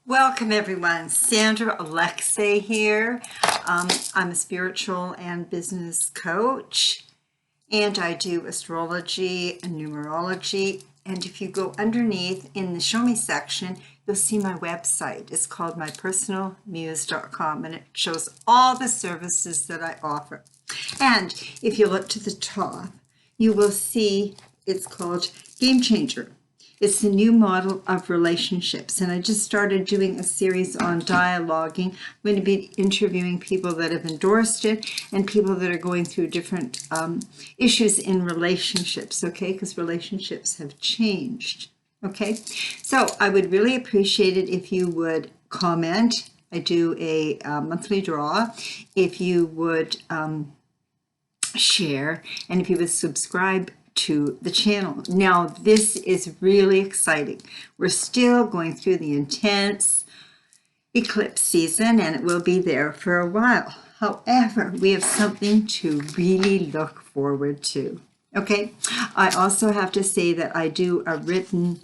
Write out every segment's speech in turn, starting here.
Welcome everyone, Sandra Alexei here. I'm a spiritual and business coach, and I do astrology and numerology. And if you go underneath in the show me section, you'll see my website. It's called mypersonalmuse.com, and it shows all the services that I offer. And if you look to the top, you will see it's called Game Changer. It's the new model of relationships. And I just started doing a series on dialoguing. I'm going to be interviewing people that have endorsed it and people that are going through different issues in relationships, okay? Because relationships have changed, okay? So I would really appreciate it if you would comment. I do a monthly draw. If you would share, and if you would subscribe to the channel. Now, this is really exciting. We're still going through the intense eclipse season, and it will be there for a while. However, we have something to really look forward to. Okay, I also have to say that I do a written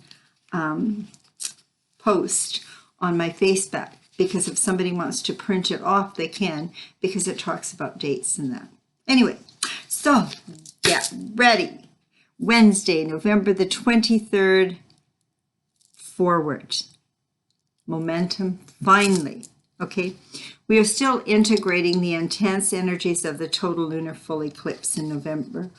post on my Facebook, because if somebody wants to print it off, they can, because it talks about dates and that. Anyway, so get ready. Wednesday, November the 23rd, forward. Momentum, finally. Okay, we are still integrating the intense energies of the total lunar full eclipse in November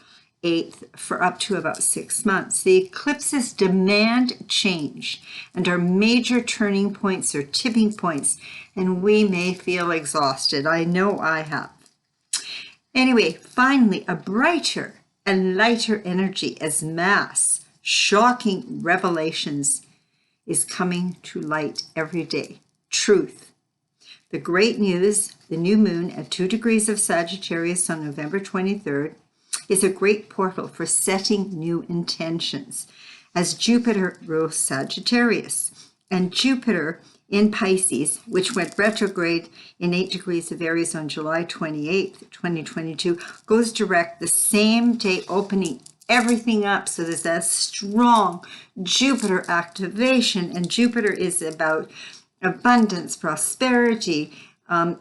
8th for up to about 6 months. The eclipses demand change and are major turning points or tipping points, and we may feel exhausted. I know I have. Anyway, finally, a brighter and lighter energy as mass, shocking revelations is coming to light every day. Truth. The great news, the new moon at 2 degrees of Sagittarius on November 23rd, is a great portal for setting new intentions, as Jupiter rules Sagittarius, and Jupiter in Pisces, which went retrograde in 8 degrees of Aries on July 28th, 2022, goes direct the same day, opening everything up. So there's that strong Jupiter activation, and Jupiter is about abundance, prosperity,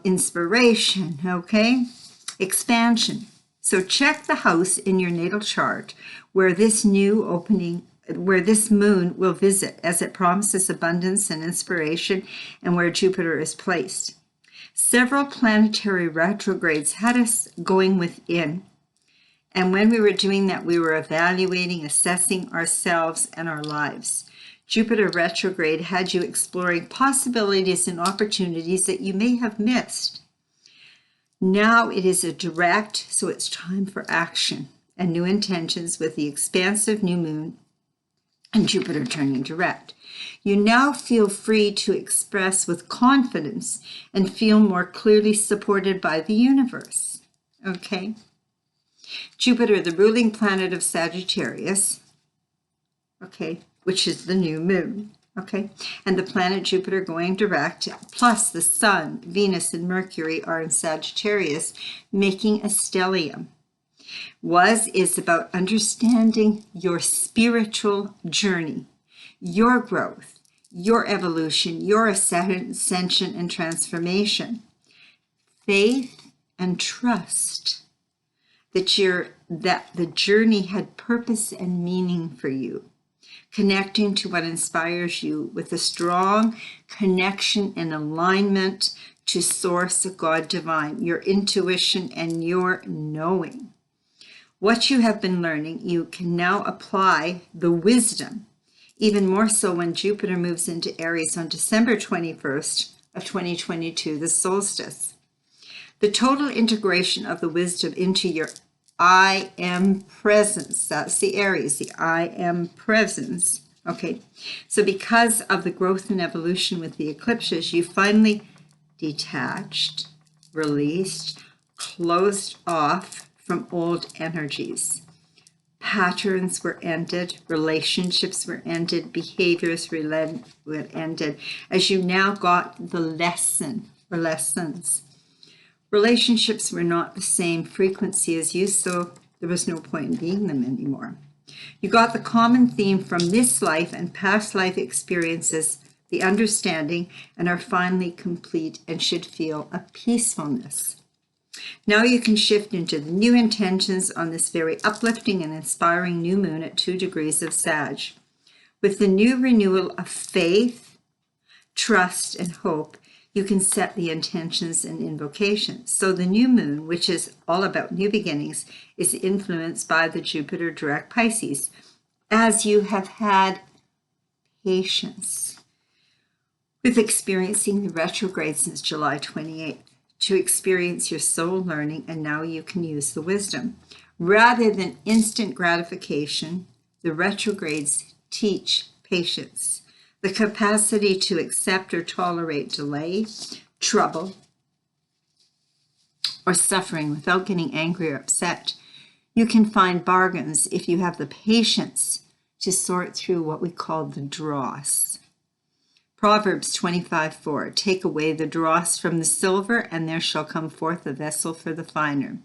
inspiration, okay? Expansion. So check the house in your natal chart where this new opening, where this moon will visit, as it promises abundance and inspiration, and where Jupiter is placed. Several planetary retrogrades had us going within. And when we were doing that, we were evaluating, assessing ourselves and our lives. Jupiter retrograde had you exploring possibilities and opportunities that you may have missed. Now it is a direct, so it's time for action and new intentions with the expansive new moon and Jupiter turning direct. You now feel free to express with confidence and feel more clearly supported by the universe. Okay? Jupiter, the ruling planet of Sagittarius, okay, which is the new moon, okay, and the planet Jupiter going direct, plus the Sun, Venus, and Mercury are in Sagittarius, making a stellium. Is about understanding your spiritual journey, your growth, your evolution, your ascension and transformation. Faith and trust that the journey had purpose and meaning for you. Connecting to what inspires you with a strong connection and alignment to Source, God Divine, your intuition and your knowing. What you have been learning, you can now apply the wisdom, even more so when Jupiter moves into Aries on December 21st of 2022, the solstice. The total integration of the wisdom into your I am presence. That's the Aries, the I am presence. Okay, so because of the growth and evolution with the eclipses, you finally detached, released, closed off from old energies. Patterns were ended, relationships were ended, behaviors were ended, as you now got the lesson or lessons. Relationships were not the same frequency as you, so there was no point in being them anymore. You got the common theme from this life and past life experiences the understanding, and are finally complete and should feel a peacefulness. Now you can shift into the new intentions on this very uplifting and inspiring new moon at 2 degrees of Sag. With the new renewal of faith, trust, and hope, you can set the intentions and invocations. So the new moon, which is all about new beginnings, is influenced by the Jupiter direct Pisces. As you have had patience with experiencing the retrograde since July 28th, to experience your soul learning, and now you can use the wisdom. Rather than instant gratification, the retrogrades teach patience, the capacity to accept or tolerate delay, trouble, or suffering without getting angry or upset. You can find bargains if you have the patience to sort through what we call the dross. Proverbs 25:4, take away the dross from the silver, and there shall come forth a vessel for the finer.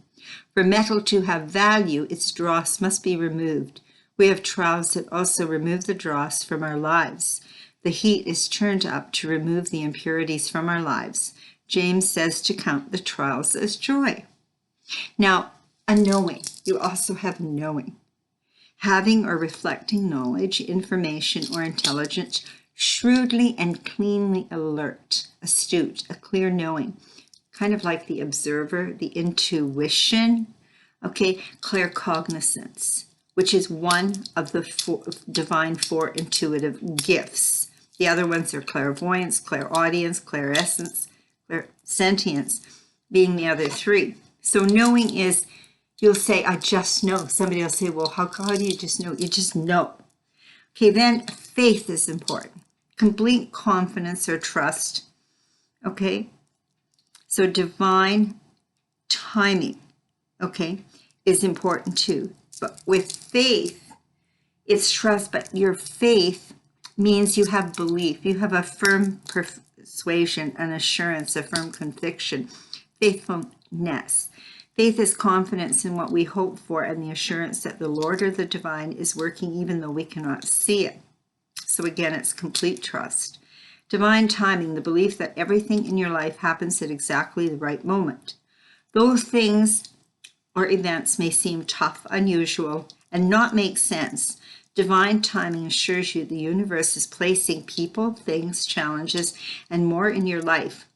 For metal to have value, its dross must be removed. We have trials that also remove the dross from our lives. The heat is turned up to remove the impurities from our lives. James says to count the trials as joy. Now, a knowing. You also have knowing. Having or reflecting knowledge, information, or intelligence, shrewdly and cleanly alert, astute, a clear knowing, kind of like the observer, the intuition, okay, claircognizance, which is one of the divine 4 intuitive gifts. The other ones are clairvoyance, clairaudience, clairessence, clairsentience, being the other 3. So knowing is, you'll say, I just know. Somebody will say, well, how do you just know? You just know. Okay, then faith is important. Complete confidence or trust, okay? So divine timing, okay, is important too. But with faith, it's trust, but your faith means you have belief. You have a firm persuasion, an assurance, a firm conviction, faithfulness. Faith is confidence in what we hope for and the assurance that the Lord or the divine is working even though we cannot see it. So again, it's complete trust. Divine timing, the belief that everything in your life happens at exactly the right moment. Those things or events may seem tough, unusual, and not make sense. Divine timing assures you the universe is placing people, things, challenges, and more in your life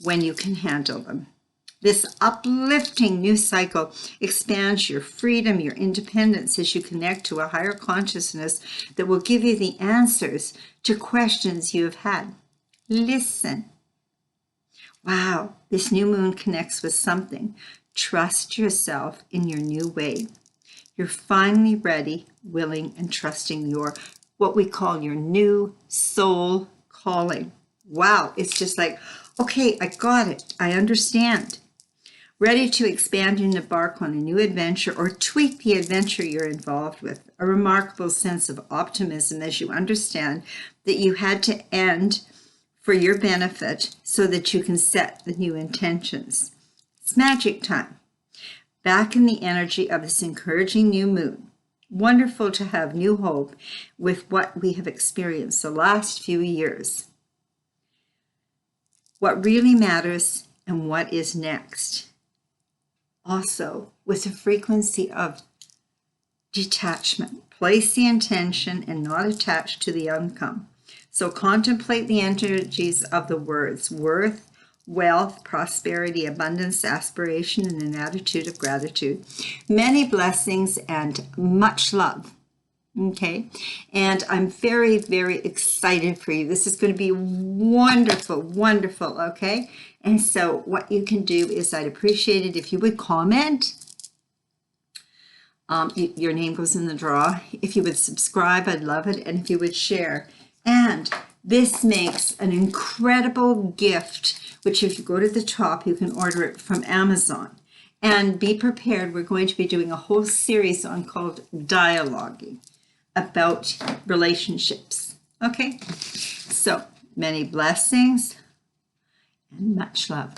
when you can handle them. This uplifting new cycle expands your freedom, your independence as you connect to a higher consciousness that will give you the answers to questions you have had. Listen. Wow, this new moon connects with something. Trust yourself in your new way. You're finally ready, willing, and trusting your, what we call your new soul calling. Wow, it's just like, okay, I got it. I understand. Ready to expand and embark on a new adventure or tweak the adventure you're involved with. A remarkable sense of optimism as you understand that you had to end for your benefit so that you can set the new intentions. It's magic time. Back in the energy of this encouraging new moon. Wonderful to have new hope with what we have experienced the last few years. What really matters and what is next. Also, with a frequency of detachment. Place the intention and not attach to the outcome. So contemplate the energies of the words worth, wealth, prosperity, abundance, aspiration, and an attitude of gratitude. Many blessings and much love. Okay, and I'm very, very excited for you. This is going to be wonderful, wonderful, okay? And so what you can do is I'd appreciate it if you would comment. Your name goes in the draw. If you would subscribe, I'd love it. And if you would share. And this makes an incredible gift, which if you go to the top, you can order it from Amazon. And be prepared. We're going to be doing a whole series on called Dialoguing about relationships. Okay, so many blessings and much love.